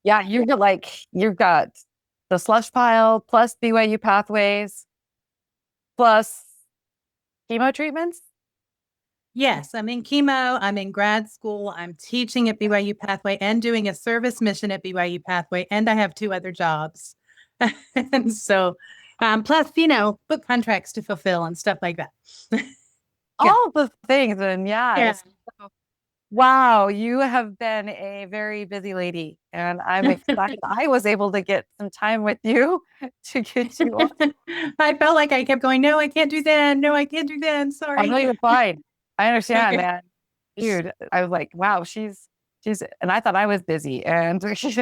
Yeah, you've got the slush pile plus BYU Pathways plus chemo treatments. Yes, I'm in chemo. I'm in grad school. I'm teaching at BYU Pathway and doing a service mission at BYU Pathway. And I have two other jobs. And so, plus, book contracts to fulfill and stuff like that. Yeah. All the things. And yeah, Yeah. it's wow, you have been a very busy lady. And I'm excited I was able to get some time with you to get you on. I felt like I kept going, no, I can't do that. No, I can't do that. I Sorry. know you're fine. I understand, Okay. man. Dude, I was like, wow, she's, and I thought I was busy, and which is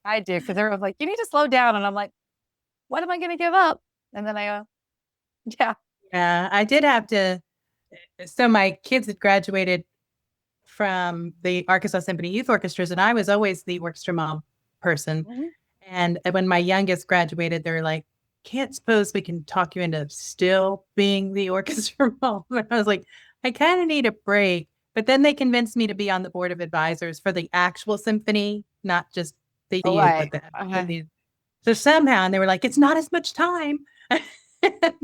I do because everyone's like, you need to slow down, and I'm like, what am I going to give up? And then yeah, Yeah, I did have to. So my kids had graduated from the Arkansas Symphony Youth Orchestras, and I was always the orchestra mom person. mhm. And when my youngest graduated, they're like, can't suppose we can talk you into still being the orchestra mom. And I was like, I kind of need a break. But then they convinced me to be on the board of advisors for the actual symphony, not just the Oh, youth, right. but so somehow, and they were like, it's not as much time.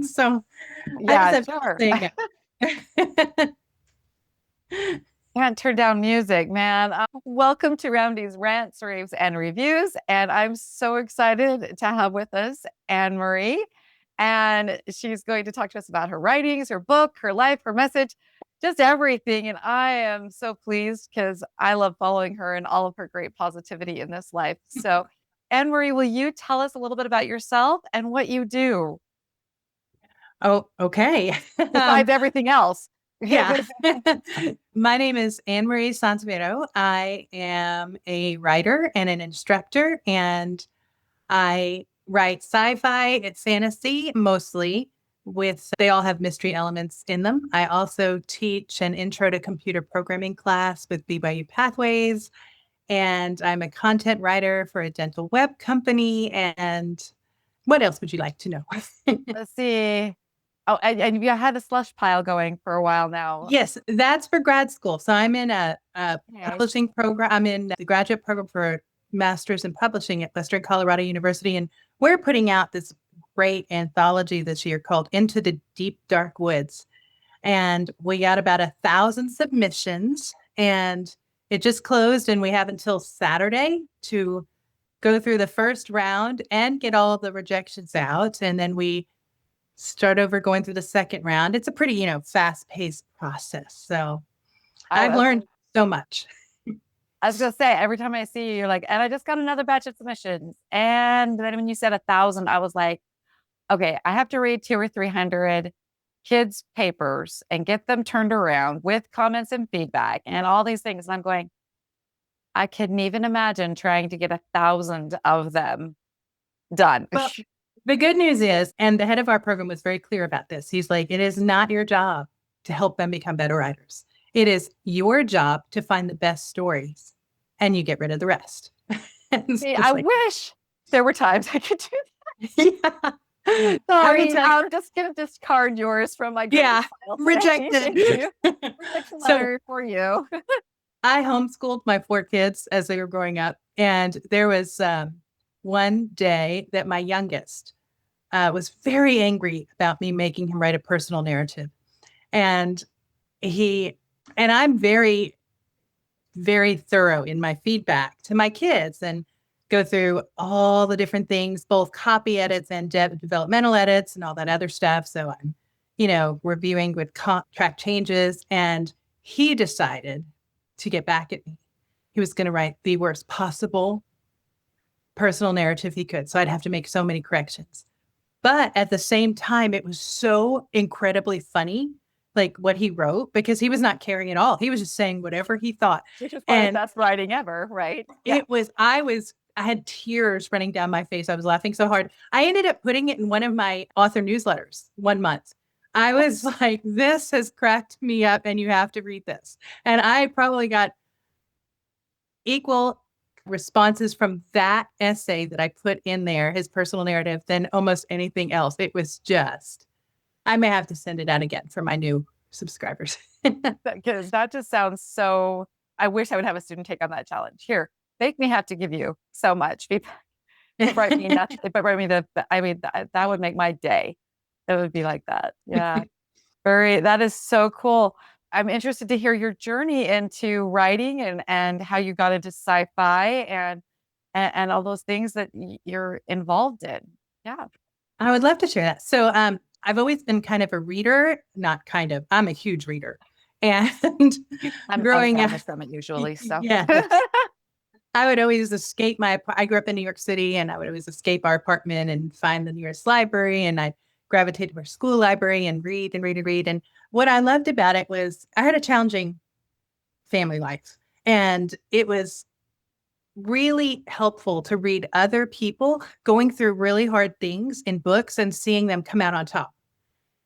So I just Yeah, have to sure. say, Can't turn down music, man. Welcome to Roundy's Rants, Raves, and Reviews. And I'm so excited to have with us Anne Marie. And she's going to talk to us about her writings, her book, her life, her message, just everything. And I am so pleased because I love following her and all of her great positivity in this life. So, Anne Marie, will you tell us a little bit about yourself and what you do oh, okay. besides everything else? Yeah. My name is Annemarie SanSevero. I am a writer and an instructor, and I write sci-fi and fantasy mostly they all have mystery elements in them. I also teach an intro to computer programming class with BYU Pathways, and I'm a content writer for a dental web company. And what else would you like to know? Let's see. Oh, and you had a slush pile going for a while now. Yes, that's for grad school. So I'm in a Okay. publishing program. I'm in the graduate program for master's in publishing at Western Colorado University. And we're putting out this great anthology this year called Into the Deep Dark Woods. And we got about 1,000 submissions, and it just closed. And we have until Saturday to go through the first round and get all of the rejections out. And then we start over going through the second round. It's a pretty, fast paced process. So I, I've was- learned so much. I was gonna say every time I see you, you're like, and I just got another batch of submissions. And then when you said 1,000, I was like, okay, I have to read 200 or 300 kids' papers and get them turned around with comments and feedback and all these things. And I'm going, I couldn't even imagine trying to get 1,000 of them done. Well, the good news is, and the head of our program was very clear about this. He's like, it is not your job to help them become better writers. It is your job to find the best stories and you get rid of the rest. So See, it's I like, wish there were times I could do yeah. that. I will Sorry, tell I'm just gonna discard yours from my greatest yeah, file today. Thank rejected. you. Rejection So letter for you. I homeschooled my four kids as they were growing up. And there was one day that my youngest was very angry about me making him write a personal narrative. And he, and I'm very, very thorough in my feedback to my kids and go through all the different things, both copy edits and developmental edits and all that other stuff. So I'm, reviewing with track changes. And he decided to get back at me. He was going to write the worst possible personal narrative he could. So I'd have to make so many corrections. But at the same time, it was so incredibly funny, like what he wrote, because he was not caring at all. He was just saying whatever he thought. Which is one of the And best writing ever, right? Yeah. I had tears running down my face. I was laughing so hard. I ended up putting it in one of my author newsletters 1 month. I was like, this has cracked me up and you have to read this. And I probably got equal responses from that essay that I put in there, his personal narrative, than almost anything else. It was just, I may have to send it out again for my new subscribers. Because that just sounds so. I wish I would have a student take on that challenge. Here, make me have to give you so much. People write me nothing, but write me I mean, that would make my day. It would be like that. Yeah. That is so cool. I'm interested to hear your journey into writing and how you got into sci-fi and all those things that you're involved in. Yeah. I would love to share that. So, I've always been kind of a reader, not kind of, I'm a huge reader. And I'm growing far up, from it usually. So yes, I would always escape I grew up in New York City and I would always escape our apartment and find the nearest library. And I'd gravitate to our school library and read and read and read. And what I loved about it was I had a challenging family life. And it was really helpful to read other people going through really hard things in books and seeing them come out on top.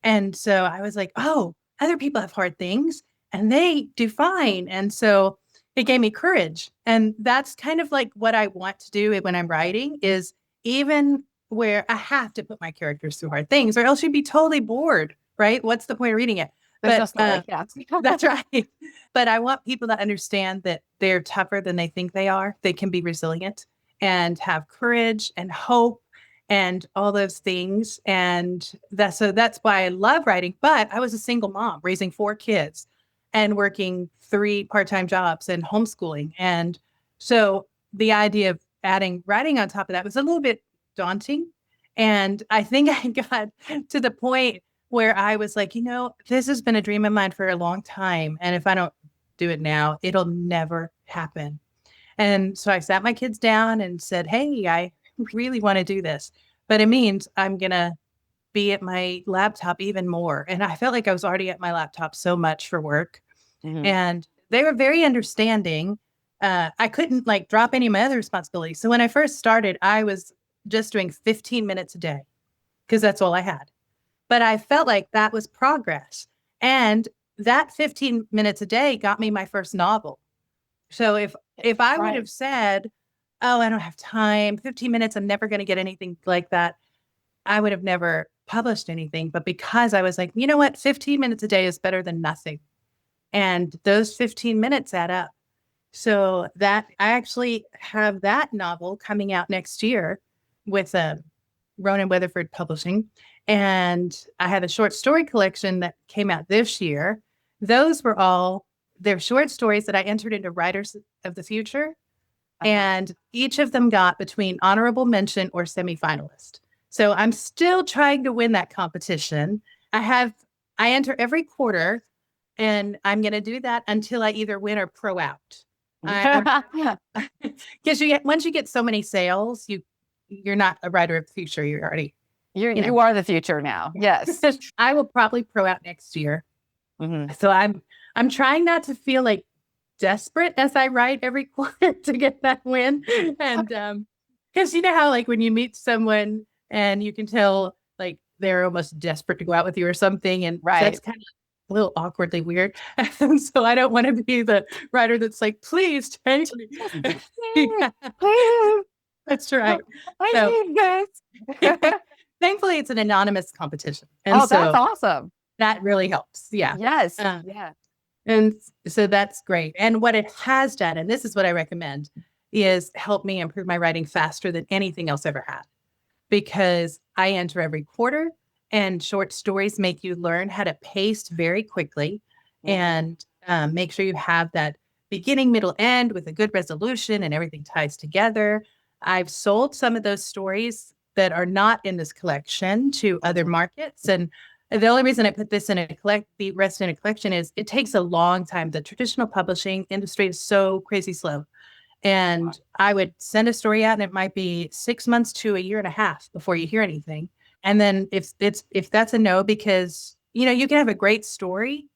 And so I was like, oh, other people have hard things and they do fine. And so it gave me courage. And that's kind of like what I want to do when I'm writing is even where I have to put my characters through hard things or else you'd be totally bored, right? What's the point of reading it? there's no But story. Yeah. that's right. But I want people to understand that they're tougher than they think they are. They can be resilient and have courage and hope and all those things. And that's why I love writing. But I was a single mom raising 4 kids and working 3 part-time jobs and homeschooling. And so the idea of adding writing on top of that was a little bit daunting. And I think I got to the point where I was like, this has been a dream of mine for a long time. And if I don't do it now, it'll never happen. And so I sat my kids down and said, hey, I really want to do this, but it means I'm going to be at my laptop even more. And I felt like I was already at my laptop so much for work. Mhm. And they were very understanding. I couldn't like drop any of my other responsibilities. So when I first started, I was just doing 15 minutes a day because that's all I had. But I felt like that was progress. And that 15 minutes a day got me my first novel. So if I would Right. have said, "Oh, I don't have time, 15 minutes, I'm never going to get anything like that," I would have never published anything. But because I was like, you know what, 15 minutes a day is better than nothing. And those 15 minutes add up. So that I actually have that novel coming out next year with Ronan Weatherford Publishing. And I have a short story collection that came out this year. Those were all they're short stories that I entered into Writers of the Future. Uh-huh. And each of them got between honorable mention or semifinalist. So I'm still trying to win that competition. I enter every quarter and I'm going to do that until I either win or pro out. I because once you get so many sales, you're not a writer of the future. You're already, You are the future now. Yes. I will probably pro out next year. Mhm. So I'm trying not to feel like desperate as I write every quarter to get that win. And because you know how like when you meet someone and you can tell like they're almost desperate to go out with you or something, and that's Right. kind of a little awkwardly weird. And so I don't want to be the writer that's like, please take me. Yeah, Please, that's right. So I need this. thankfully it's an anonymous competition. And Oh, that's so awesome. that really helps. Yeah. Yes. Uh, Yeah. And so that's great. And what it has done, and this is what I recommend, is help me improve my writing faster than anything else ever had. Because I enter every quarter and short stories make you learn how to pace very quickly Mhm. and make sure you have that beginning, middle, end with a good resolution and everything ties together. I've sold some of those stories that are not in this collection to other Mhm. markets. And the only reason I put this in the rest in a collection is it takes a long time. The traditional publishing industry is so crazy slow. And I would send a story out and it might be 6 months to a year and a half before you hear anything. And then if that's a no, because you can have a great story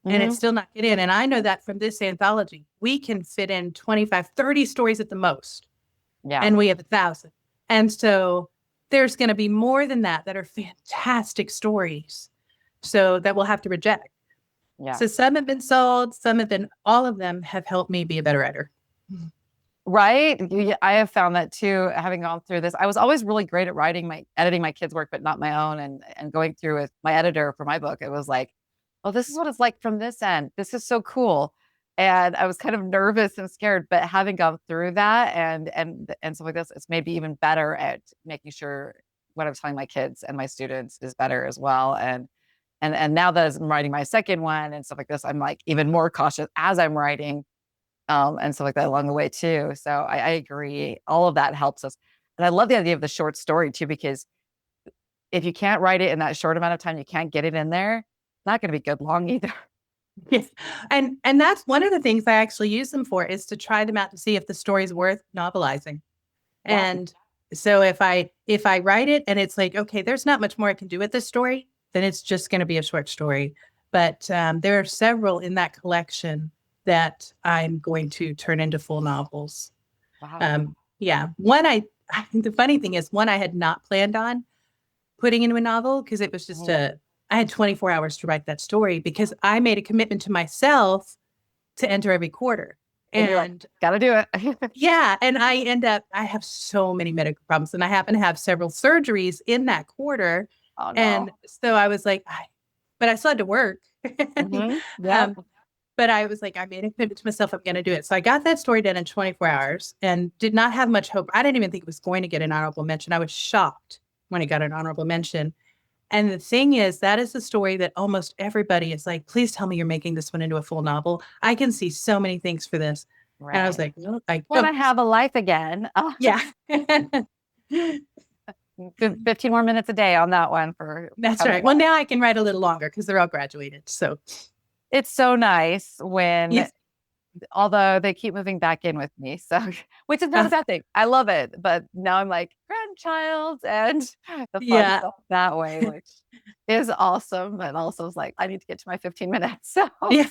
and it's Mhm. still not get in. And I know that from this anthology, we can fit in 25, 30 stories at the most, Yeah. and we have 1,000. And so there's going to be more than that are fantastic stories. So that we'll have to reject. Yeah. So some have been sold, all of them have helped me be a better writer. Right. I have found that too, having gone through this. I was always really great at editing my kids' work, but not my own. And going through with my editor for my book, it was like, oh, this is what it's like from this end. This is so cool. And I was kind of nervous and scared, but having gone through that and stuff like this, it's made me even better at making sure what I'm telling my kids and my students is better as well. And now that I'm writing my second one and stuff like this, I'm like even more cautious as I'm writing, and stuff like that along the way too. So I agree. All of that helps us. And I love the idea of the short story too, because if you can't write it in that short amount of time, you can't get it in there. It's not going to be good long either. Yes. And that's one of the things I actually use them for, is to try them out to see if the story's worth novelizing. Yeah. And so if I write it and it's like, okay, there's not much more I can do with this story, then it's just going to be a short story. But there are several in that collection that I'm going to turn into full novels. Wow. Yeah. One I think the funny thing is, one I had not planned on putting into a novel, because it was just Mhm. I had 24 hours to write that story, because I made a commitment to myself to enter every quarter. And you're like, And gotta do it. yeah, and I have so many medical problems, and I happen to have several surgeries in that quarter. Oh And no. so I was like, but I still had to work. Yep. um, but I was like, I made a commitment to myself. I'm going to do it. So I got that story done in 24 hours and did not have much hope. I didn't even think it was going to get an honorable mention. I was shocked when it got an honorable mention. And the thing is, that is the story that almost everybody is like, please tell me you're making this one into a full novel. I can see so many things for this. And I was Right. like, no, I Want don't. to have a life again. Yeah. 15 more minutes a day on that one for That's coming right. Well, up. now I can write a little longer because they're all graduated. So, It's so nice when, yes. although they keep moving back in with me, so which is not a Uh, bad thing. I love it, but now I'm like grandchild and the fun yeah. stuff that way, which is awesome, but also is like I need to get to my 15 minutes. So Yeah.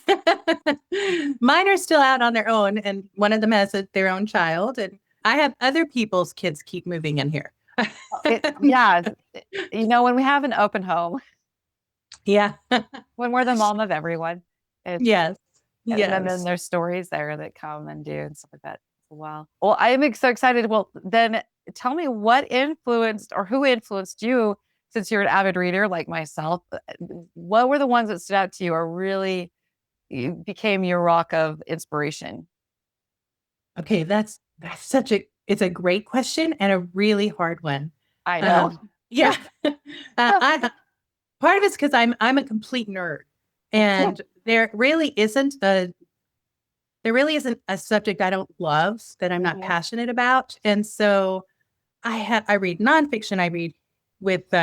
Mine are still out on their own, and one of them has their own child, and I have other people's kids keep moving in here. yeah, when we have an open home, Yeah. when we're the mom of everyone, it's Yes. and then Yes. there's stories there that come and do and stuff like that. Wow. Well, I am so excited. Well, then tell me what influenced or who influenced you, since you're an avid reader like myself. What were the ones that stood out to you or really became your rock of inspiration? Okay, that's such a it's a great question and a really hard one. I know. Yeah. I part of it's because I'm a complete nerd, and there really isn't a subject I don't love that I'm not Mhm. passionate about. And so I read nonfiction, I read with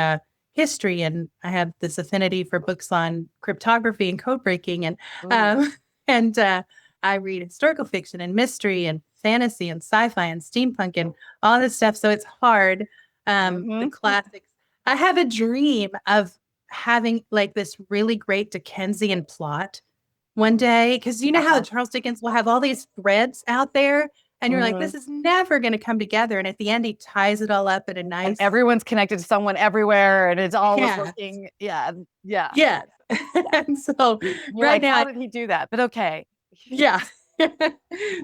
history, and I have this affinity for books on cryptography and code breaking, and Ooh. um, and I read historical fiction and mystery and fantasy and sci-fi and steampunk and all this stuff. So it's hard. The Mhm. classics. I have a dream of having like this really great Dickensian plot one day, because you know how Uh-huh. Charles Dickens will have all these threads out there, and you're like, Mhm. this is never going to come together. And at the end, he ties it all up in a And nice, everyone's connected to someone everywhere and it's always yeah, working. Yeah. Yeah. yeah. Yeah. And so You're right like, now, how did he do that? But okay. yeah.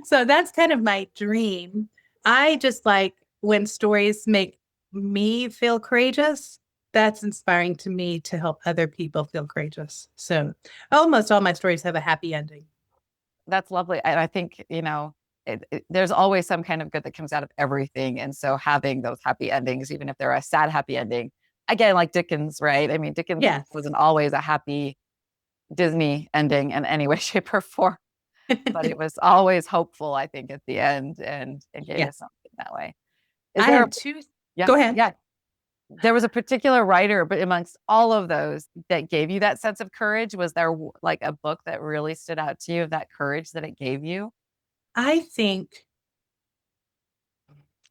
So that's kind of my dream. I just like when stories make me feel courageous. That's inspiring to me to help other people feel courageous. So almost all my stories have a happy ending. That's lovely. And I think, there's always some kind of good that comes out of everything. And so having those happy endings, even if they're a sad happy ending, again, like Dickens, right? I mean, Dickens Yes. wasn't always a happy Disney ending in any way, shape, or form, but it was always hopeful, I think, at the end and gave Yeah. us something that way. Is I there, have two. yeah, Go ahead. yeah. There was a particular writer, but amongst all of those that gave you that sense of courage, was there like a book that really stood out to you of that courage that it gave you? I think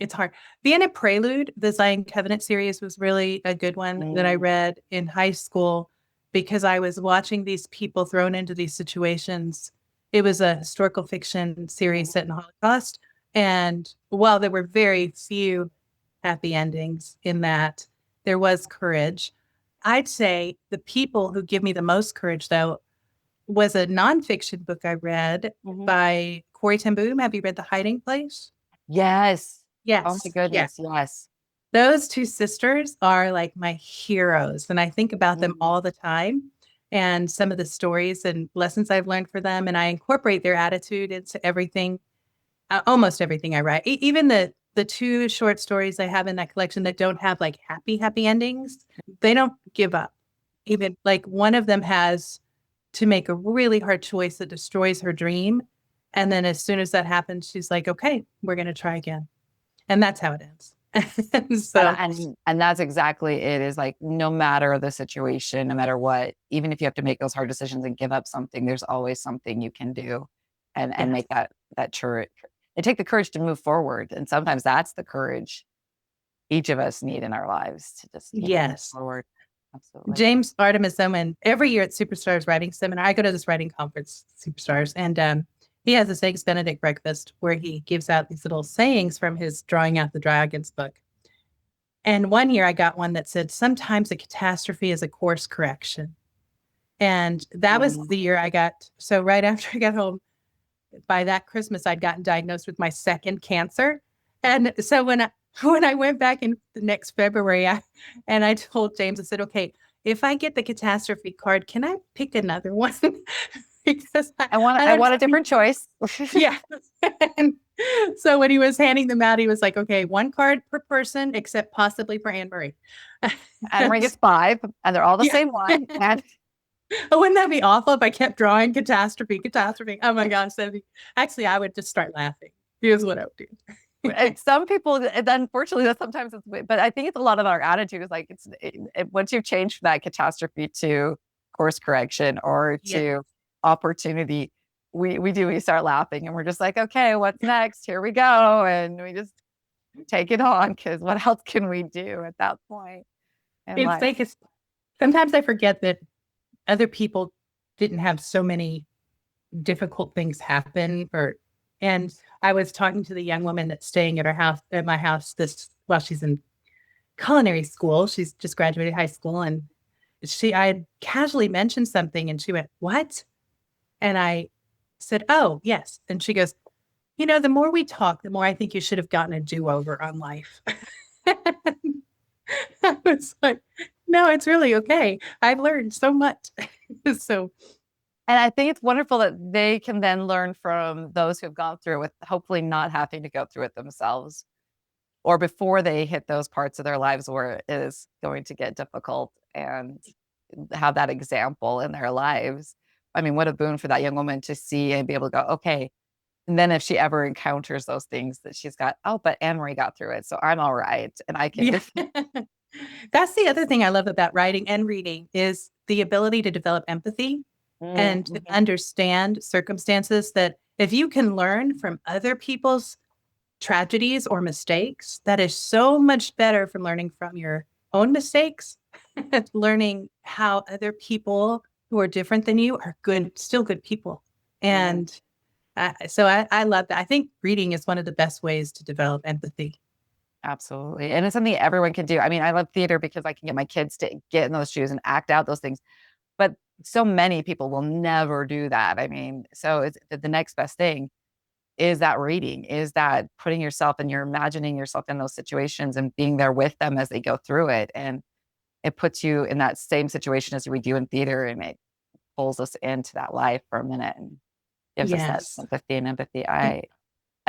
it's hard. Vienna Prelude, the Zion Covenant series, was really a good one that I Mm, read in high school, because I was watching these people thrown into these situations. It was a historical fiction series mhm, set in the Holocaust. And while there were very few happy endings in that, there was courage. I'd say the people who give me the most courage, though, was a nonfiction book I read mhm. by Corey ten Boom. Have you read The Hiding Place? Yes. Oh my Yes. Yeah. goodness. Yes. Those two sisters are like my heroes, and I think about them Mhm. all the time. and some of the stories and lessons I've learned for them. And I incorporate their attitude into everything, almost everything I write. Even the two short stories I have in that collection that don't have like happy endings, they don't give up. Even like one of them has to make a really hard choice that destroys her dream. And then as soon as that happens, she's like, okay, we're going to try again. And that's how it ends. So, And that's exactly it, is like, no matter the situation, no matter what, even if you have to make those hard decisions and give up something, there's always something you can do and yeah. make that courage and take the courage to move forward. And sometimes that's the courage each of us need in our lives to just, move Yes. forward. Absolutely. James Artemis Owen, every year at Superstars Writing Seminar, I go to this writing conference, Superstars, and he has this Eggs Benedict breakfast where he gives out these little sayings from his Drawing Out the Dragons book. And one year I got one that said, sometimes a catastrophe is a course correction. And that was the year I got, so right after I got home, by that Christmas, I'd gotten diagnosed with my second cancer. And so when I went back in the next February, and I told James, I said, okay, if I get the catastrophe card, can I pick another one? Because I want a different choice. yeah. And so when he was handing them out, he was like, okay, one card per person, except possibly for Anne Marie. Anne Marie gets 5, and they're all the Yeah. same one. And Oh, wouldn't that be awful if I kept drawing catastrophe? Oh my gosh. Actually, I would just start laughing. Here's what I would do. some people, unfortunately, that sometimes it's, but I think it's a lot of our attitude is like, once you've changed from that catastrophe to course correction or Yeah. to opportunity, we start laughing and we're just like, okay, what's next? Here we go. And we just take it on, because what else can we do at that point in It's life? like sometimes I forget that other people didn't have so many difficult things happen. And I was talking to the young woman that's staying at my house while she's in culinary school. She's just graduated high school, and I had casually mentioned something, and she went, "What?" And I said, "Oh, yes." And she goes, the more we talk, the more I think you should have gotten a do-over on life. I was like, no, it's really okay. I've learned so much. So, And I think it's wonderful that they can then learn from those who've gone through it, with hopefully not having to go through it themselves, or before they hit those parts of their lives where it is going to get difficult, and have that example in their lives. I mean, what a boon for that young woman to see and be able to go, okay. And then if she ever encounters those things, that she's got, oh, but Anne Marie got through it, so I'm all right. And I can yeah. just, That's the other thing I love about writing and reading is the ability to develop empathy and to understand circumstances that if you can learn from other people's tragedies or mistakes, that is so much better from learning from your own mistakes, learning how other people who are different than you are still good people. And so I love that. I think reading is one of the best ways to develop empathy. Absolutely. And it's something everyone can do. I mean, I love theater because I can get my kids to get in those shoes and act out those things. But so many people will never do that. I mean, so it's the next best thing is that reading, is that putting yourself and you're imagining yourself in those situations and being there with them as they go through it. And it puts you in that same situation as we do in theater, and it pulls us into that life for a minute and gives us that Yes. sympathy and empathy. I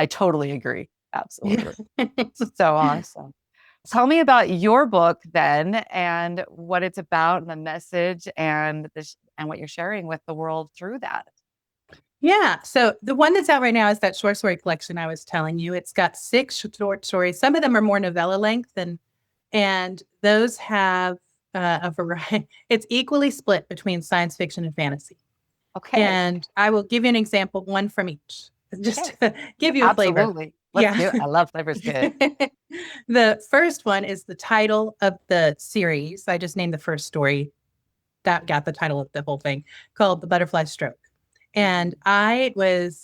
totally agree. Absolutely. So awesome. Tell me about your book then, and what it's about, and the message, and and what you're sharing with the world through that. Yeah. So the one that's out right now is that short story collection I was telling you. It's got 6 short stories. Some of them are more novella length, and those have a variety. It's equally split between science fiction and fantasy. Okay. And I will give you an example, one from each, just Okay. to give you a flavor. Absolutely. Let's Yeah. do it. I love flavors good. The first one is the title of the series. I just named the first story that got the title of the whole thing, called The Butterfly Stroke. And I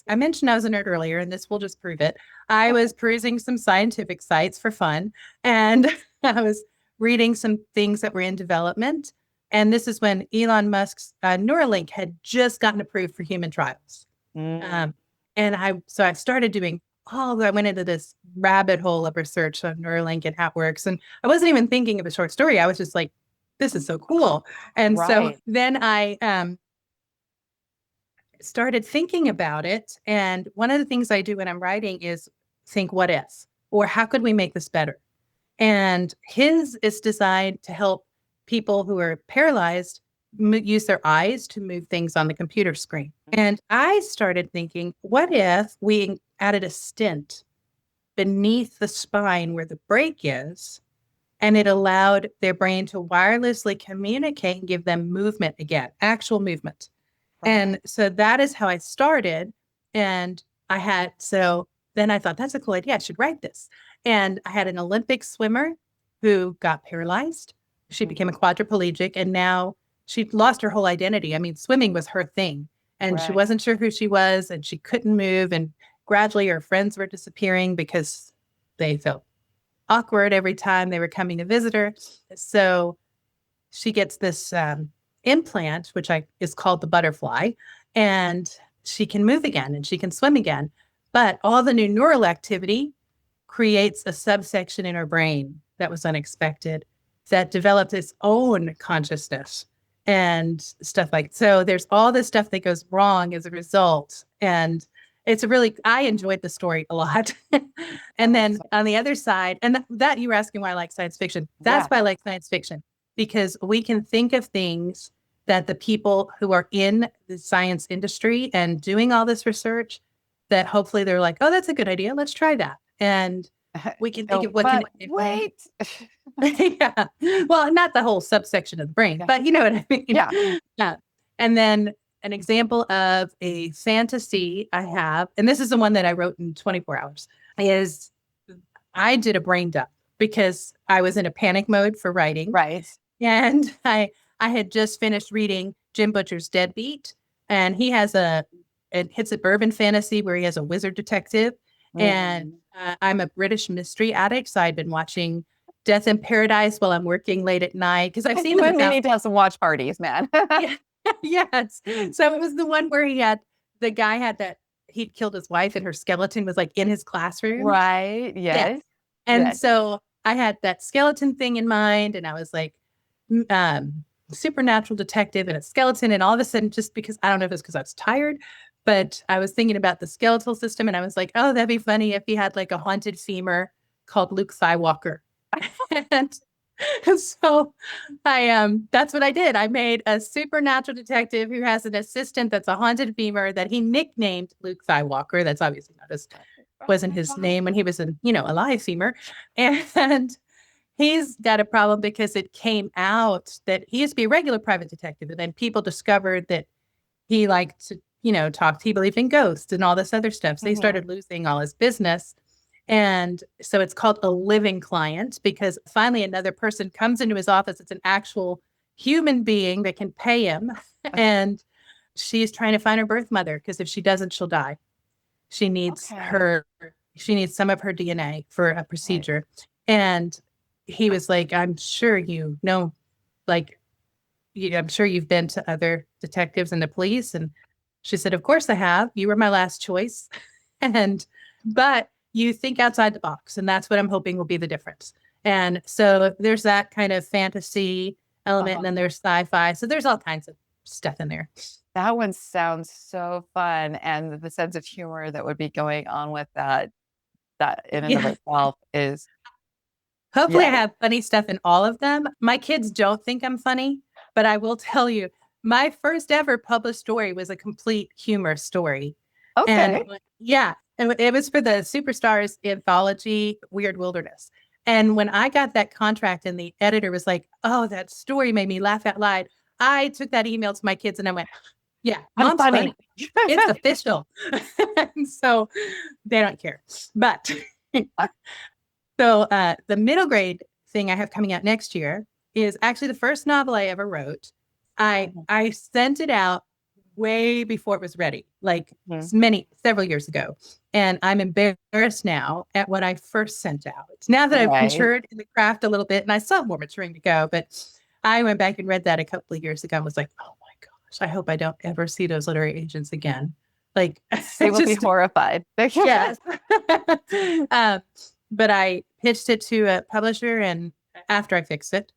mentioned I was a nerd earlier, and this will just prove it. I was perusing some scientific sites for fun, and I was reading some things that were in development. And this is when Elon Musk's Neuralink had just gotten approved for human trials. Mm. Um, and I started doing I went into this rabbit hole of research on Neuralink and how it works. And I wasn't even thinking of a short story. I was just like this is so cool. And so Right. then I started thinking about it. And one of the things I do when I'm writing is think, what if? Or how could we make this better? And his is designed to help people who are paralyzed use their eyes to move things on the computer screen. And I started thinking, what if we added a stent beneath the spine where the break is, and it allowed their brain to wirelessly communicate and give them movement again, actual movement. Right. And so that is how I started. And so then I thought, that's a cool idea. I should write this. And I had an Olympic swimmer who got paralyzed. She became a quadriplegic, and now she lost her whole identity. I mean, swimming was her thing, and she Right. wasn't sure who she was, and she couldn't move. And gradually her friends were disappearing because they felt awkward every time they were coming to visit her. So she gets this implant, which is called the butterfly, and she can move again and she can swim again. But all the new neural activity creates a subsection in her brain that was unexpected that developed its own consciousness and stuff like so. There's all this stuff that goes wrong as a result, and I enjoyed the story a lot. And then on the other side, and that you were asking why I like science fiction. That's why I like science fiction, because we can think of things that the people who are in the science industry and doing all this research, that hopefully they're like, oh, that's a good idea. Let's try that. And we can think of what but can wait. yeah. Well, not the whole subsection of the brain, but you know what I mean? Yeah. Yeah. And then an example of a fantasy I have, and this is the one that I wrote in 24 hours, is I did a brain dump because I was in a panic mode for writing. Right. And I had just finished reading Jim Butcher's Deadbeat, and he has it's a bourbon fantasy where he has a wizard detective. And I'm a British mystery addict, so I'd been watching Death in Paradise while I'm working late at night because I've seen you and me need to have some watch parties, man. Yeah. Yes. So it was the one where the guy had that he'd killed his wife and her skeleton was like in his classroom. Right. Yes. And so I had that skeleton thing in mind, and I was like, supernatural detective and a skeleton. And all of a sudden, just because I don't know if it's because I was tired, but I was thinking about the skeletal system, and I was like, oh, that'd be funny if he had like a haunted femur called Luke Skywalker. And so that's what I did. I made a supernatural detective who has an assistant that's a haunted femur that he nicknamed Luke Skywalker. That's obviously wasn't his name when he was a live femur. And he's got a problem because it came out that he used to be a regular private detective, and then people discovered that he liked to talk. He believed in ghosts and all this other stuff. So he started losing all his business. And so it's called a living client, because finally another person comes into his office. It's an actual human being that can pay him. And she's trying to find her birth mother, because if she doesn't, she'll die. She needs some of her DNA for a procedure. Right. And he was like, I'm sure I'm sure you've been to other detectives and the police. And she said, of course I have. You were my last choice. But you think outside the box, and that's what I'm hoping will be the difference. And so there's that kind of fantasy element, and then there's sci-fi. So there's all kinds of stuff in there. That one sounds so fun, and the sense of humor that would be going on with that in and of itself is. Hopefully I have funny stuff in all of them. My kids don't think I'm funny, but I will tell you, my first ever published story was a complete humor story. Okay. And it was for the Superstars anthology, Weird Wilderness. And when I got that contract and the editor was like, oh, that story made me laugh out loud, I took that email to my kids and I went, yeah, Mom's funny. It's official. And so they don't care. But so the middle grade thing I have coming out next year is actually the first novel I ever wrote. I sent it out way before it was ready, like several years ago. And I'm embarrassed now at what I first sent out. Now that I've matured in the craft a little bit, and I still have more maturing to go, but I went back and read that a couple of years ago and was like, oh my gosh, I hope I don't ever see those literary agents again. Like, they will be horrified. Yes. But I pitched it to a publisher, and after I fixed it,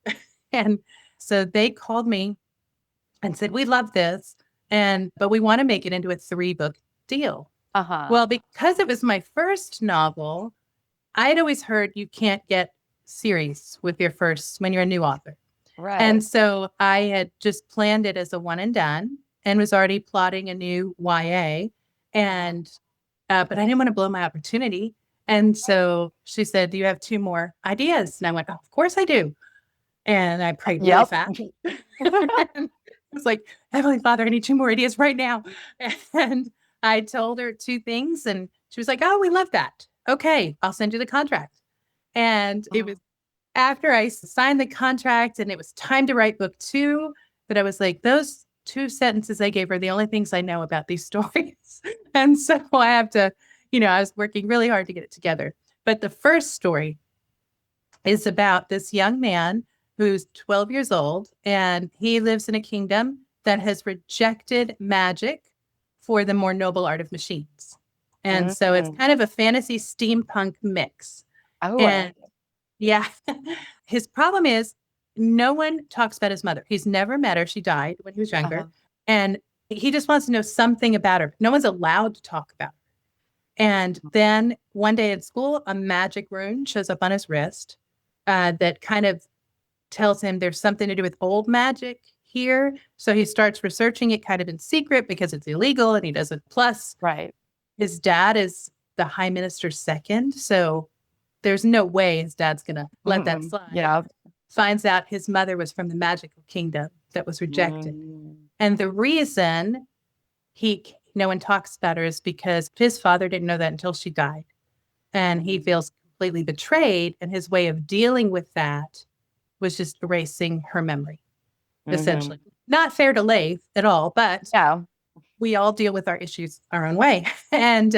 and So they called me and said, we love this. But we want to make it into a 3-book deal. Uh-huh. Well, because it was my first novel, I'd always heard you can't get series with your first when you're a new author. Right. And so I had just planned it as a one and done and was already plotting a new YA. And, but I didn't want to blow my opportunity. And so she said, do you have 2 more ideas? And I went, oh, of course I do. And I prayed really Yep. fast. And I was like, Heavenly Father, I need 2 more ideas right now. And I told her 2 things and she was like, oh, we love that. Okay, I'll send you the contract. And it was after I signed the contract and it was time to write book 2 that I was like, those 2 sentences I gave her are the only things I know about these stories. And so I have to, I was working really hard to get it together. But the first story is about this young man who's 12 years old, and he lives in a kingdom that has rejected magic for the more noble art of machines. And so it's kind of a fantasy steampunk mix. Oh, And yeah, his problem is no one talks about his mother. He's never met her. She died when he was younger. uh-huh. And he just wants to know something about her. No one's allowed to talk about her. And then one day at school, a magic rune shows up on his wrist that kind of tells him there's something to do with old magic here. So he starts researching it kind of in secret because it's illegal and he doesn't. Plus, Right. his dad is the high minister's second. So there's no way his dad's going to let that slide. Yeah. Finds out his mother was from the magical kingdom that was rejected. And the reason no one talks about her is because his father didn't know that until she died. And he feels completely betrayed. And his way of dealing with that was just erasing her memory, essentially. Not fair to Leif at all, but we all deal with our issues our own way. And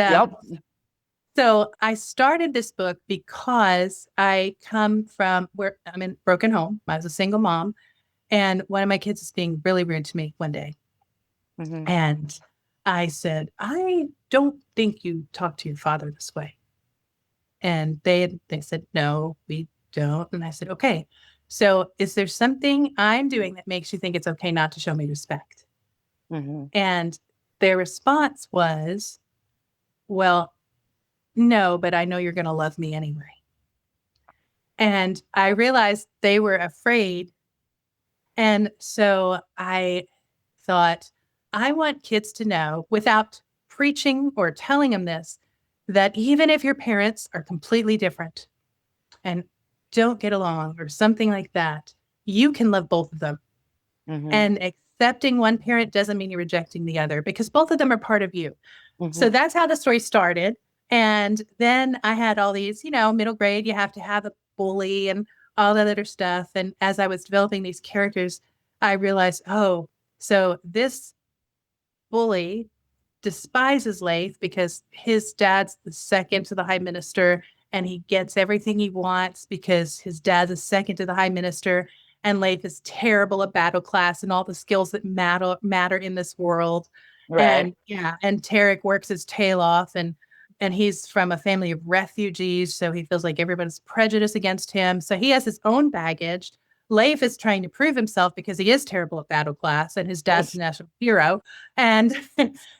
so I started this book because I come from where I'm in a broken home. I was a single mom. And one of my kids is being really rude to me one day. And I said, I don't think you talk to your father this way. And they said, no, we don't. And I said, okay. So is there something I'm doing that makes you think it's okay not to show me respect? And their response was, well, no, but I know you're going to love me anyway. And I realized they were afraid. And so I thought, I want kids to know, without preaching or telling them this, that even if your parents are completely different and don't get along or something like that, you can love both of them. And accepting one parent doesn't mean you're rejecting the other, because both of them are part of you. So that's how the story started. And then I had all these, middle grade, you have to have a bully and all that other stuff. And as I was developing these characters, I realized, oh, so this bully despises Leif because his dad's the second to the high minister and he gets everything he wants because his dad's the second to the high minister. And Leif is terrible at battle class and all the skills that matter in this world. Right. And Tarek works his tail off and he's from a family of refugees. So he feels like everyone's prejudiced against him. So he has his own baggage. Leif is trying to prove himself because he is terrible at battle class and his dad's a national hero. And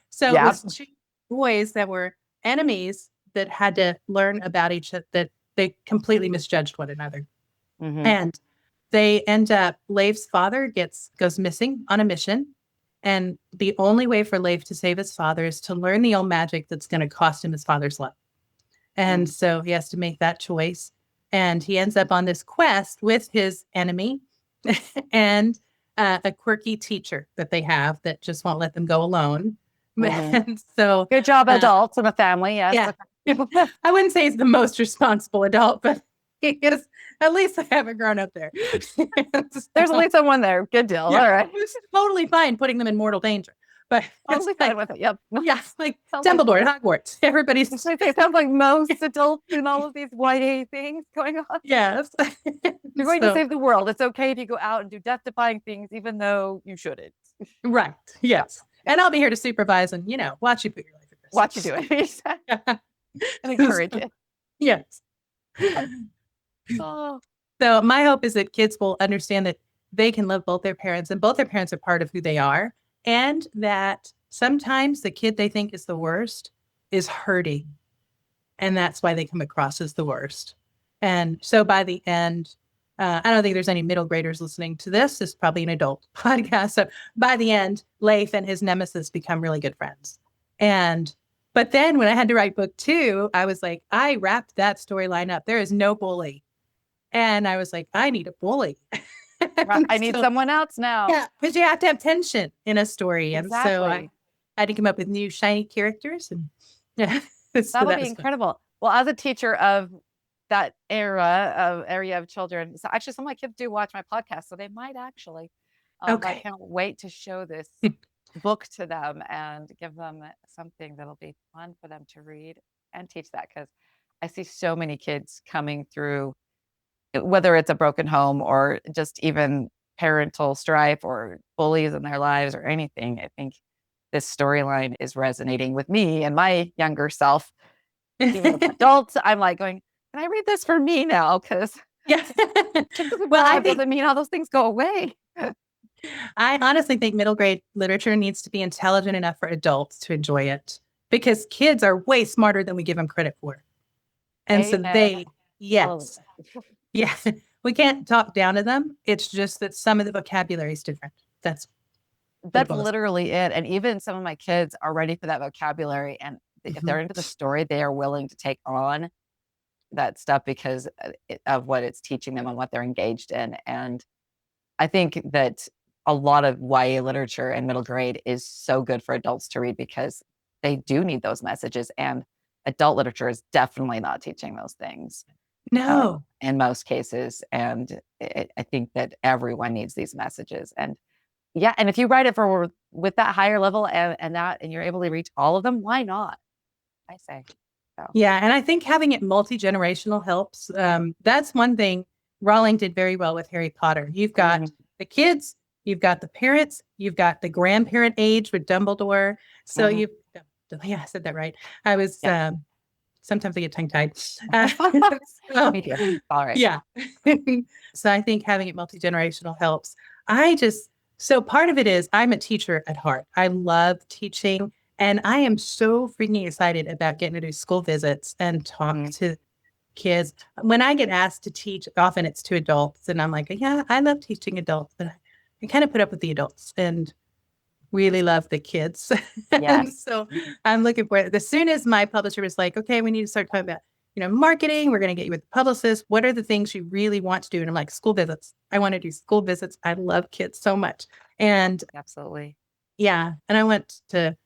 so it was 2 boys that were enemies that had to learn about each other, that they completely misjudged one another. And they end up, Leif's father goes missing on a mission. And the only way for Leif to save his father is to learn the old magic that's going to cost him his father's life. And so he has to make that choice. And he ends up on this quest with his enemy and a quirky teacher that they have that just won't let them go alone. And so good job, adults in a family. Yes. Yeah. I wouldn't say he's the most responsible adult, but he is. At least I haven't grown up there. There's at least someone there. Good deal. Yeah, all right. It's totally fine putting them in mortal danger. But Totally fine with it. Yep. Yeah, like Dumbledore and Hogwarts. Everybody's. It sounds like most adults in all of these YA things going on. Yes. You're going to save the world. It's okay if you go out and do death-defying things, even though you shouldn't. Right. Yes. And I'll be here to supervise and, watch you put your life at risk. Watch you do it. And encourage it. Yes. Oh. So my hope is that kids will understand that they can love both their parents and both their parents are part of who they are. And that sometimes the kid they think is the worst is hurting. And that's why they come across as the worst. And so by the end, I don't think there's any middle graders listening to this. It's probably an adult podcast. So by the end, Leif and his nemesis become really good friends. But then when I had to write book 2, I was like, I wrapped that storyline up. There is no bully. And I was like, I need a bully. I need So, someone else now. yeah, because you have to have tension in a story. And so I Exactly. had to come up with new shiny characters. And yeah, so That'll that be was fun. incredible. Well, as a teacher of that area of children, so actually some of my kids do watch my podcast, so they might actually. I Okay. can't wait to show this book to them and give them something that'll be fun for them to read and teach that, because I see so many kids coming through, whether it's a broken home or just even parental strife or bullies in their lives or anything. I think this storyline is resonating with me and my younger self. Even as adults, I'm like going, can I read this for me now? Because Yeah. just because we grow Well, I up think doesn't mean all those things go away. I honestly think middle grade literature needs to be intelligent enough for adults to enjoy it because kids are way smarter than we give them credit for. And so Amen. yes, Hallelujah. yeah, we can't talk down to them. It's just that some of the vocabulary is different. That's what it That's boils. literally it. And even some of my kids are ready for that vocabulary. And if Mhm. they're into the story, they are willing to take on that stuff because of what it's teaching them and what they're engaged in. And I think that a lot of YA literature in middle grade is so good for adults to read because they do need those messages. And adult literature is definitely not teaching those things No, in most cases. And I think that everyone needs these messages. And yeah, and if you write it for with that higher level and you're able to reach all of them, why not? I say. So. yeah, and I think having it multi-generational helps. That's one thing Rowling did very well with Harry Potter. You've got Mhm, the kids, you've got the parents, you've got the grandparent age with Dumbledore. So mhm. you, yeah, I said that right. I was Yep. sometimes I get tongue-tied. So, Me too. All right. yeah. So I think having it multi-generational helps. I just so part of it is I'm a teacher at heart. I love teaching. And I am so freaking excited about getting to do school visits and talk Mhm. to kids. When I get asked to teach, often it's to adults. And I'm like, yeah, I love teaching adults, but I kind of put up with the adults and really love the kids. And Yes. so I'm looking for it. As soon as my publisher was like, okay, we need to start talking about, marketing, we're going to get you with the publicist. What are the things you really want to do? And I'm like, school visits. I want to do school visits. I love kids so much. And Absolutely. yeah, and I want to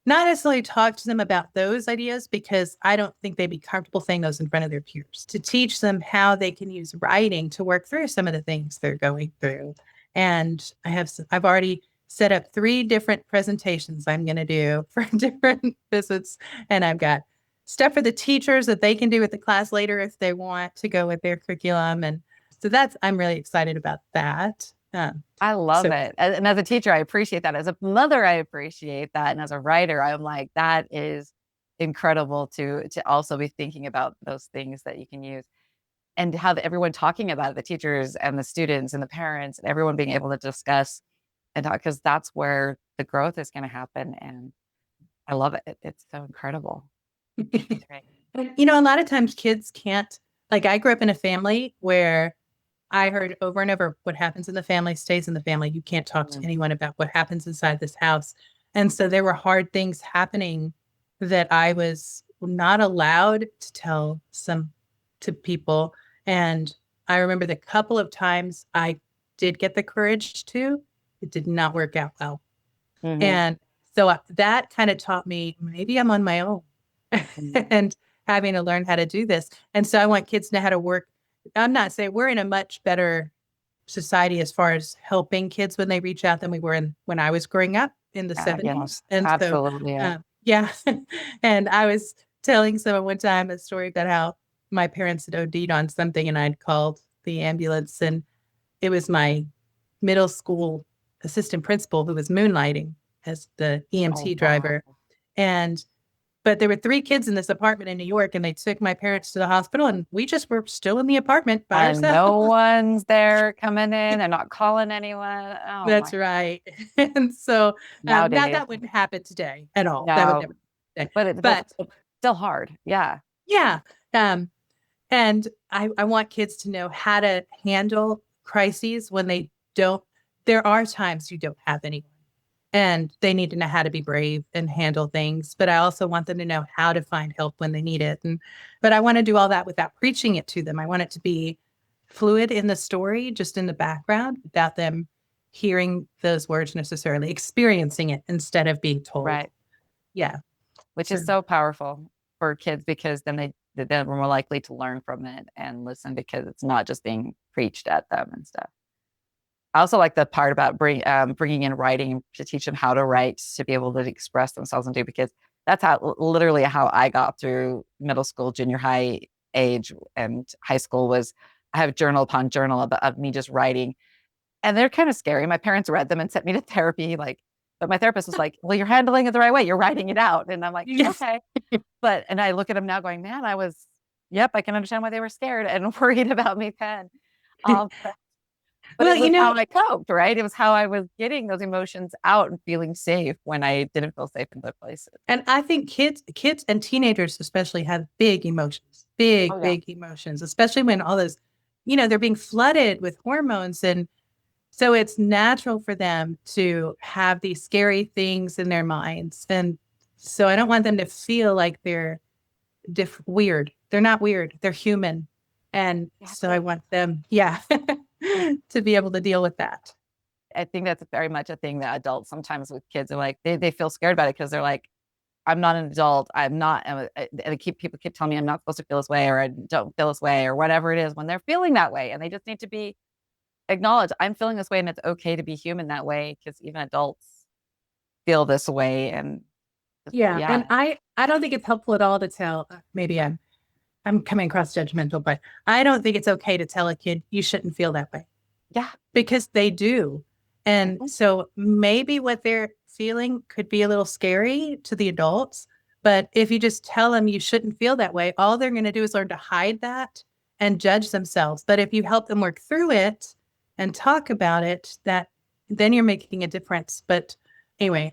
not necessarily talk to them about those ideas because I don't think they'd be comfortable saying those in front of their peers. To teach them how they can use writing to work through some of the things they're going through. And I've already set up 3 different presentations I'm going to do for different visits. And I've got stuff for the teachers that they can do with the class later if they want to go with their curriculum. And so I'm really excited about that. I love So it. And as a teacher, I appreciate that. As a mother, I appreciate that. And as a writer, I'm like, that is incredible to also be thinking about those things that you can use and have everyone talking about it, the teachers and the students and the parents and everyone being able to discuss and talk, because that's where the growth is going to happen. And I love it. It's so incredible. It's great. A lot of times kids can't, like, I grew up in a family where I heard over and over what happens in the family stays in the family. You can't talk to Mm, anyone about what happens inside this house. And so there were hard things happening that I was not allowed to tell some to people. And I remember the couple of times I did get the courage to, it did not work out well. mhm, And so that kind of taught me maybe I'm on my own mhm. and having to learn how to do this. And so I want kids to know how to work. I'm not saying we're in a much better society as far as helping kids when they reach out than we were when I was growing up in the Yeah, 70s. And so, absolutely. Yeah. yeah. And I was telling someone one time a story about how my parents had OD'd on something and I'd called the ambulance and it was my middle school assistant principal who was moonlighting as the Oh, EMT wow. driver. And But there were 3 kids in this apartment in New York, and they took my parents to the hospital, and we just were still in the apartment by And ourselves. no one's there coming in. They're not calling anyone. Oh That's my, right. And so now nowadays, that wouldn't happen today at all. That would no, never happen today. but But it's still hard. Yeah. yeah. Um, and I want kids to know how to handle crises when they don't. There are times you don't have anyone, and they need to know how to be brave and handle things. But I also want them to know how to find help when they need it. But I want to do all that without preaching it to them. I want it to be fluid in the story, just in the background, without them hearing those words necessarily, experiencing it instead of being told. Right. Yeah. Which So is so powerful for kids because then they're more likely to learn from it and listen because it's not just being preached at them and stuff. I also like the part about bringing in writing to teach them how to write to be able to express themselves and do because that's literally how I got through middle school, junior high age, and high school was I have journal upon journal of me just writing, and they're kind of scary. My parents read them and sent me to therapy, but my therapist was like, "Well, you're handling it the right way. You're writing it out," and I'm like, yes. "Okay." And I look at them now, going, "Man, yep, I can understand why they were scared and worried about me then." But Well, it was how I coped, right? It was how I was getting those emotions out and feeling safe when I didn't feel safe in other places. and I think kids and teenagers especially have big emotions, Oh yeah. big emotions, especially when all those, they're being flooded with hormones. And so it's natural for them to have these scary things in their minds. And so I don't want them to feel like they're weird. They're not weird. They're human. And so I Exactly. want them, yeah, to be able to deal with that. I think that's very much a thing that adults sometimes with kids are like, they feel scared about it because they're like, I'm not an adult. I'm not, and people keep telling me I'm not supposed to feel this way or I don't feel this way or whatever it is when they're feeling that way. And they just need to be acknowledged. I'm feeling this way and it's okay to be human that way because even adults feel this way. And Yeah. yeah, And I don't think it's helpful at all to tell, maybe I'm coming across judgmental, but I don't think it's okay to tell a kid you shouldn't feel that way yeah. because they do. And Mhm. so maybe what they're feeling could be a little scary to the adults. But if you just tell them you shouldn't feel that way, all they're going to do is learn to hide that and judge themselves. But if you help them work through it and talk about it, that then you're making a difference. But anyway,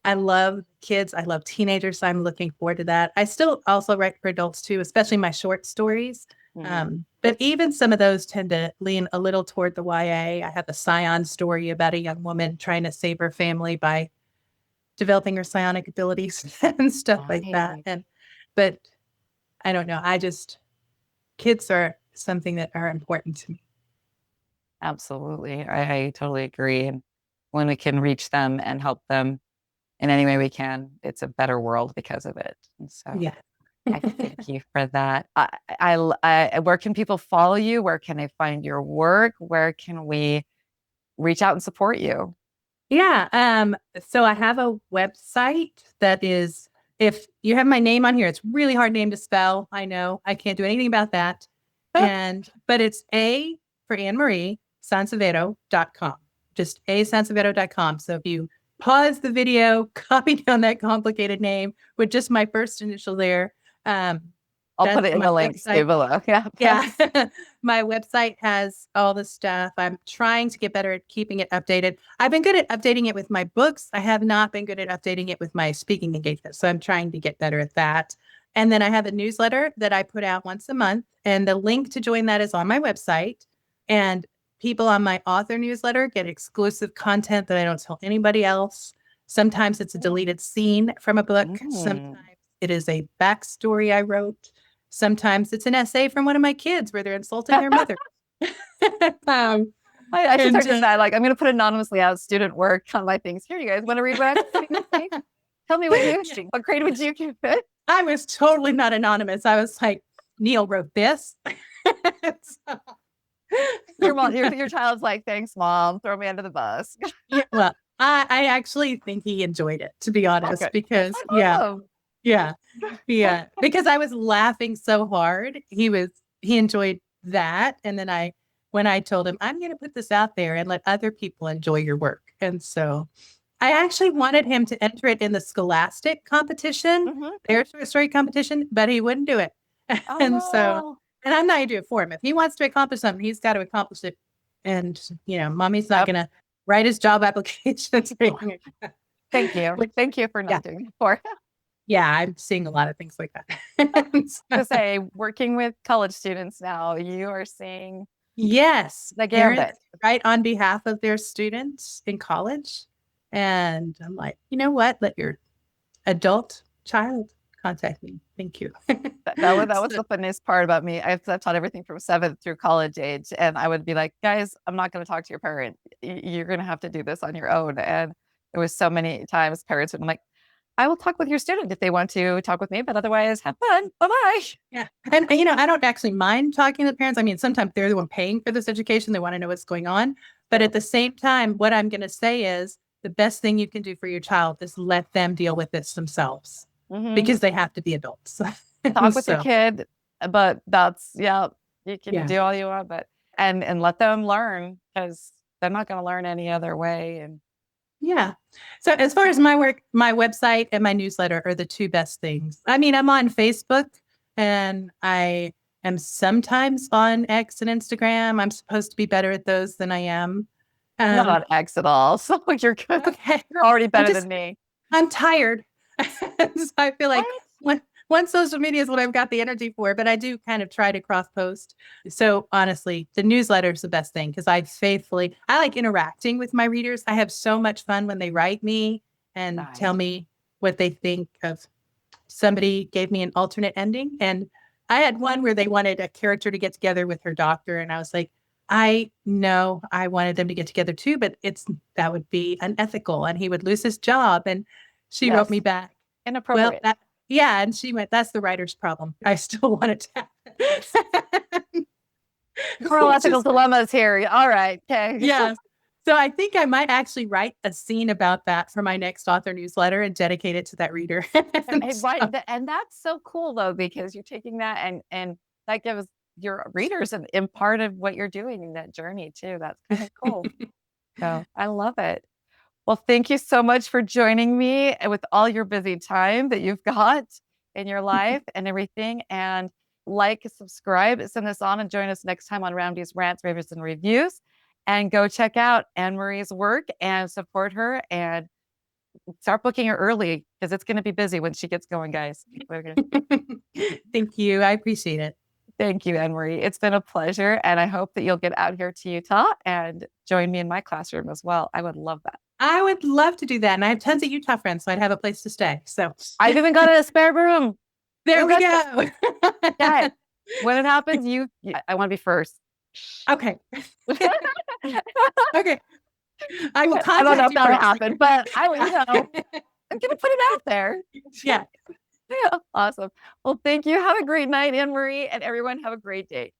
I love kids. I love teenagers. So I'm looking forward to that. I still also write for adults too, especially my short stories. Mhm. But even some of those tend to lean a little toward the YA. I have a Scion story about a young woman trying to save her family by developing her psionic abilities and stuff like that. Right. But I don't know. Kids are something that are important to me. Absolutely. I totally agree. And when we can reach them and help them in any way we can, it's a better world because of it. And so Yeah. I thank you for that. Where can people follow you? Where can they find your work? Where can we reach out and support you? Yeah. So I have a website that is, if you have my name on here, it's really hard name to spell. I know I can't do anything about that. But it's A for Annemarie SanSevero.com. Just asansevero.com. So if you pause the video, copy down that complicated name with just my first initial there, um, I'll put that's it in my the links website. below. Yeah. Yeah. My website has all the stuff. I'm trying to get better at keeping it updated. I've been good at updating it with my books. I have not been good at updating it with my speaking engagements. So I'm trying to get better at that. And then I have a newsletter that I put out once a month. And the link to join that is on my website. And people on my author newsletter get exclusive content that I don't tell anybody else. Sometimes it's a deleted scene from a book. Mm. Sometimes it is a backstory I wrote. Sometimes it's an essay from one of my kids where they're insulting their mother. um, I should and start just that. Like, I'm going to put anonymously out student work on my things. Here, you guys want to read what I'm putting this week? Tell me what you yeah, think. What grade would you give it? I was totally not anonymous. I was like, Neil wrote this. So, Your mom, your child's like, thanks, mom. Throw me under the bus. yeah, well, I actually think he enjoyed it, to be honest, Okay. because That's yeah, awesome. yeah, yeah, because I was laughing so hard. He enjoyed that. And then when I told him, I'm going to put this out there and let other people enjoy your work. And so I actually wanted him to enter it in the Scholastic competition, Mhm. their short story competition, but he wouldn't do it. Oh, And so, no. and I'm not going to do it for him. If he wants to accomplish something, he's got to accomplish it. And, mommy's not Yep. going to write his job applications. Thank you. Which, Thank you for yeah, not doing it for. yeah, I'm seeing a lot of things like I that. was to say, working with college students now, you are seeing Yes, the parents gambit. write on behalf of their students in college. And I'm like, you know what? Let your adult child contact me. Thank you. That was the funniest part about me. I've taught everything from seventh through college age, and I would be like, guys, I'm not going to talk to your parent. You're going to have to do this on your own. And there was so many times parents would be like, I will talk with your student if they want to talk with me, but otherwise, have fun. Bye bye. Yeah. And, I don't actually mind talking to the parents. I mean, sometimes they're the one paying for this education. They want to know what's going on. But at the same time, what I'm going to say is the best thing you can do for your child is let them deal with this themselves Mm-hmm. because they have to be adults. Talk with your So, kid, but that's yeah, you can yeah. do all you want, but and let them learn because they're not going to learn any other way. And Yeah. So as far as my work, my website and my newsletter are the two best things. I mean, I'm on Facebook and I am sometimes on X and Instagram. I'm supposed to be better at those than I am. I'm not Um, on X at all, so you're good. okay. You're already I'm better just than me. I'm tired. So I feel like What? one social media is what I've got the energy for, but I do kind of try to cross post. So honestly, the newsletter is the best thing because I like interacting with my readers. I have so much fun when they write me and tell Nice. me what they think of. Somebody gave me an alternate ending, and I had one where they wanted a character to get together with her doctor, and I was like, I know I wanted them to get together too, but that would be unethical, and he would lose his job. And she wrote me Yes. back, well, Inappropriate. yeah, and she went, that's the writer's problem. I still want it to happen. Moral Which ethical is, dilemmas here. All right. Okay. yeah. So I think I might actually write a scene about that for my next author newsletter and dedicate it to that reader. And right, and that's so cool though, because you're taking that and that gives your readers an part of what you're doing in that journey too. That's kind of cool. So I love it. Well, thank you so much for joining me with all your busy time that you've got in your life and everything. And like, subscribe, send this on, and join us next time on Roundy's Rants, Raves, and Reviews. And go check out Anne-Marie's work and support her and start booking her early because it's going to be busy when she gets going, guys. Thank you. I appreciate it. Thank you, Anne-Marie. It's been a pleasure. And I hope that you'll get out here to Utah and join me in my classroom as well. I would love that. I would love to do that. And I have tons of Utah friends, so I'd have a place to stay. So I've even got a spare room. there We've we got go. yeah. When it happens, I want to be first. Okay. Okay. I will I don't know contact if you that'll first. happen, but I'm gonna put it out there. Yeah. Yeah, awesome. Well, thank you. Have a great night, Anne Marie, and everyone have a great day.